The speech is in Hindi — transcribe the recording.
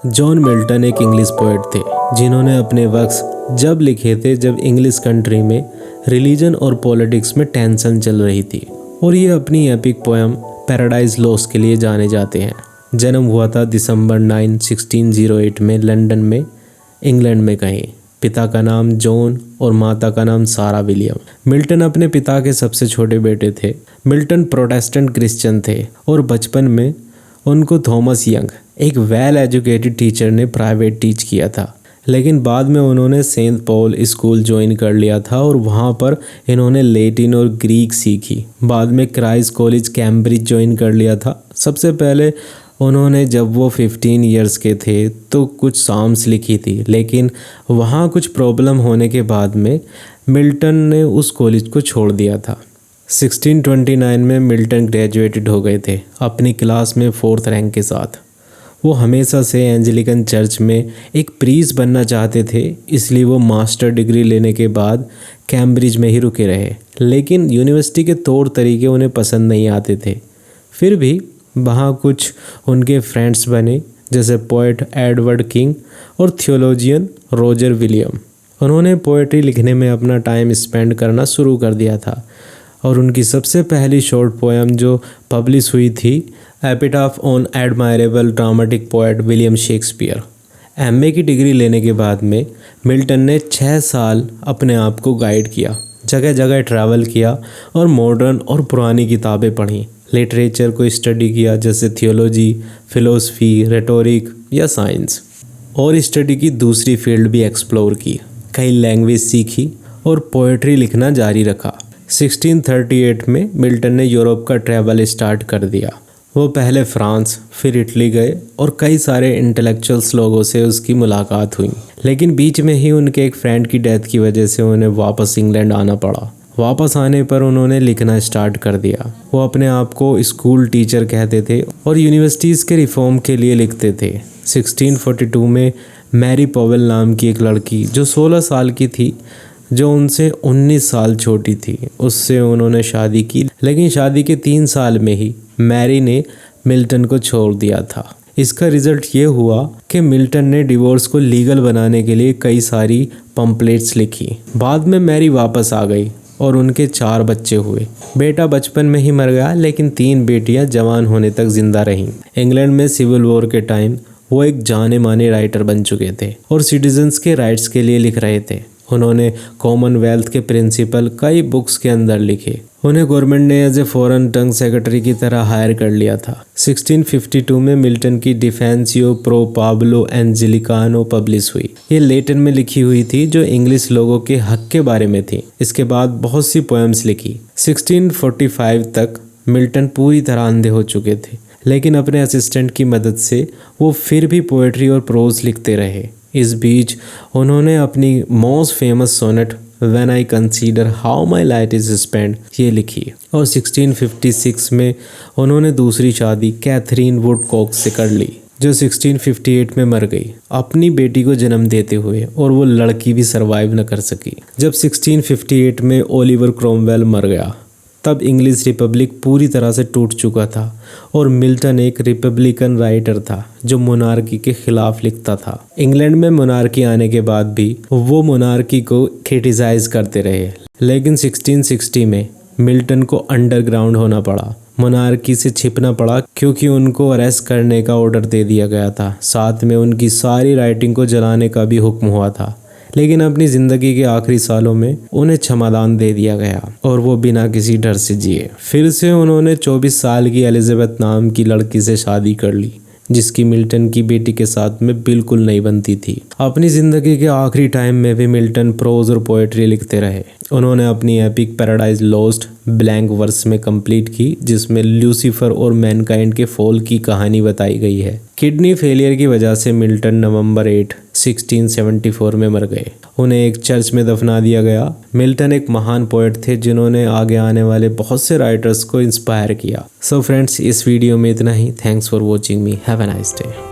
जॉन मिल्टन एक इंग्लिश पोएट थे जिन्होंने अपने वक्त जब लिखे थे जब इंग्लिश कंट्री में रिलीजन और पॉलिटिक्स में टेंशन चल रही थी, और ये अपनी एपिक पोएम पैराडाइज लॉस्ट के लिए जाने जाते हैं। जन्म हुआ था दिसंबर 9, 1608 में लंदन में, इंग्लैंड में कहीं। पिता का नाम जॉन और माता का नाम सारा विलियम। मिल्टन अपने पिता के सबसे छोटे बेटे थे। मिल्टन प्रोटेस्टेंट क्रिश्चियन थे और बचपन में उनको थॉमस यंग, एक वेल एजुकेटेड टीचर ने प्राइवेट टीच किया था, लेकिन बाद में उन्होंने सेंट पॉल स्कूल ज्वाइन कर लिया था और वहाँ पर इन्होंने लैटिन और ग्रीक सीखी। बाद में क्राइस्ट कॉलेज कैम्ब्रिज ज्वाइन कर लिया था। सबसे पहले उन्होंने जब वो 15 इयर्स के थे तो कुछ साम्स लिखी थी, लेकिन वहाँ कुछ प्रॉब्लम होने के बाद में मिल्टन ने उस कॉलेज को छोड़ दिया था। 1629 में मिल्टन ग्रेजुएटेड हो गए थे अपनी क्लास में 4th रैंक के साथ। वो हमेशा से एंजेलिकन चर्च में एक प्रीस्ट बनना चाहते थे, इसलिए वो मास्टर डिग्री लेने के बाद कैम्ब्रिज में ही रुके रहे, लेकिन यूनिवर्सिटी के तौर तरीके उन्हें पसंद नहीं आते थे। फिर भी वहाँ कुछ उनके फ्रेंड्स बने, जैसे पोएट एडवर्ड किंग और थियोलॉजियन रॉजर विलियम। उन्होंने पोएट्री लिखने में अपना टाइम स्पेंड करना शुरू कर दिया था और उनकी सबसे पहली शॉर्ट पोएम जो पब्लिश हुई थी, epitaph on admirable dramatic poet William Shakespeare. MA की डिग्री लेने के बाद में मिल्टन ने 6 साल अपने आप को गाइड किया, जगह जगह ट्रैवल किया और मॉडर्न और पुरानी किताबें पढ़ी, लिटरेचर को स्टडी किया जैसे थियोलॉजी, फिलोसफी, रेटोरिक या साइंस, और स्टडी की दूसरी फील्ड भी एक्सप्लोर की। कई लैंग्वेज सीखी और पोएट्री लिखना जारी रखा। 1638 में मिल्टन ने यूरोप का ट्रैवल स्टार्ट कर दिया। वो पहले फ्रांस, फिर इटली गए और कई सारे इंटेलेक्चुअल्स लोगों से उसकी मुलाकात हुई, लेकिन बीच में ही उनके एक फ्रेंड की डेथ की वजह से उन्हें वापस इंग्लैंड आना पड़ा। वापस आने पर उन्होंने लिखना स्टार्ट कर दिया। वो अपने आप को स्कूल टीचर कहते थे और यूनिवर्सिटीज़ के रिफॉर्म के लिए लिखते थे। 1642 में मैरी पॉवेल नाम की एक लड़की जो 16 साल की थी, जो उनसे 19 साल छोटी थी, उससे उन्होंने शादी की, लेकिन शादी के 3 साल में ही मैरी ने मिल्टन को छोड़ दिया था। इसका रिजल्ट ये हुआ कि मिल्टन ने डिवोर्स को लीगल बनाने के लिए कई सारी पम्पलेट्स लिखी। बाद में मैरी वापस आ गई और उनके 4 बच्चे हुए। बेटा बचपन में ही मर गया, लेकिन 3 बेटियां जवान होने तक जिंदा रहीं। इंग्लैंड में सिविल वॉर के टाइम वो एक जाने माने राइटर बन चुके थे और सिटीजन्स के राइट्स के लिए लिख रहे थे। उन्होंने कॉमनवेल्थ के प्रिंसिपल कई बुक्स के अंदर लिखे। उन्हें गवर्नमेंट ने as a foreign tongue secretary की तरह हायर कर लिया था। 1652 में मिल्टन की डिफेंसियो प्रो पाब्लो एंजेलिकानो पब्लिश हुई। ये लैटिन में लिखी हुई थी जो इंग्लिश लोगों के हक के बारे में थी। इसके बाद बहुत सी पोएम्स लिखी। 1645 तक मिल्टन पूरी तरह अंधे हो चुके थे, लेकिन अपने असिस्टेंट की मदद से वो फिर भी पोएट्री और प्रोज लिखते रहे। इस बीच उन्होंने अपनी most famous sonnet when I consider how my life is spend ये लिखी, और 1656 में उन्होंने दूसरी शादी कैथरीन वुडकॉक से कर ली, जो 1658 में मर गई अपनी बेटी को जन्म देते हुए, और वो लड़की भी सरवाइव न कर सकी। जब 1658 में ओलिवर क्रोमवेल मर गया, तब इंग्लिश रिपब्लिक पूरी तरह से टूट चुका था और मिल्टन एक रिपब्लिकन राइटर था जो मोनार्की के खिलाफ लिखता था। इंग्लैंड में मोनार्की आने के बाद भी वो मोनार्की को क्रिटिसाइज करते रहे, लेकिन 1660 में मिल्टन को अंडरग्राउंड होना पड़ा, मोनार्की से छिपना पड़ा, क्योंकि उनको अरेस्ट करने का ऑर्डर दे दिया गया था। साथ में उनकी सारी राइटिंग को जलाने का भी हुक्म हुआ था, लेकिन अपनी ज़िंदगी के आखिरी सालों में उन्हें क्षमादान दे दिया गया और वो बिना किसी डर से जिए। फिर से उन्होंने 24 साल की एलिजाबेथ नाम की लड़की से शादी कर ली, जिसकी मिल्टन की बेटी के साथ में बिल्कुल नहीं बनती थी। अपनी ज़िंदगी के आखिरी टाइम में भी मिल्टन प्रोज और पोएट्री लिखते रहे। उन्होंने अपनी epic Paradise Lost blank verse में कंप्लीट की, जिसमें लूसीफर और मैनकाइंड के फॉल की कहानी बताई गई है। किडनी फेलियर की वजह से मिल्टन नवंबर 8, 1674 में मर गए। उन्हें एक चर्च में दफना दिया गया। मिल्टन एक महान पोएट थे जिन्होंने आगे आने वाले बहुत से राइटर्स को इंस्पायर किया। सो फ्रेंड्स, इस वीडियो में इतना ही। Thanks for watching me. Have a nice day.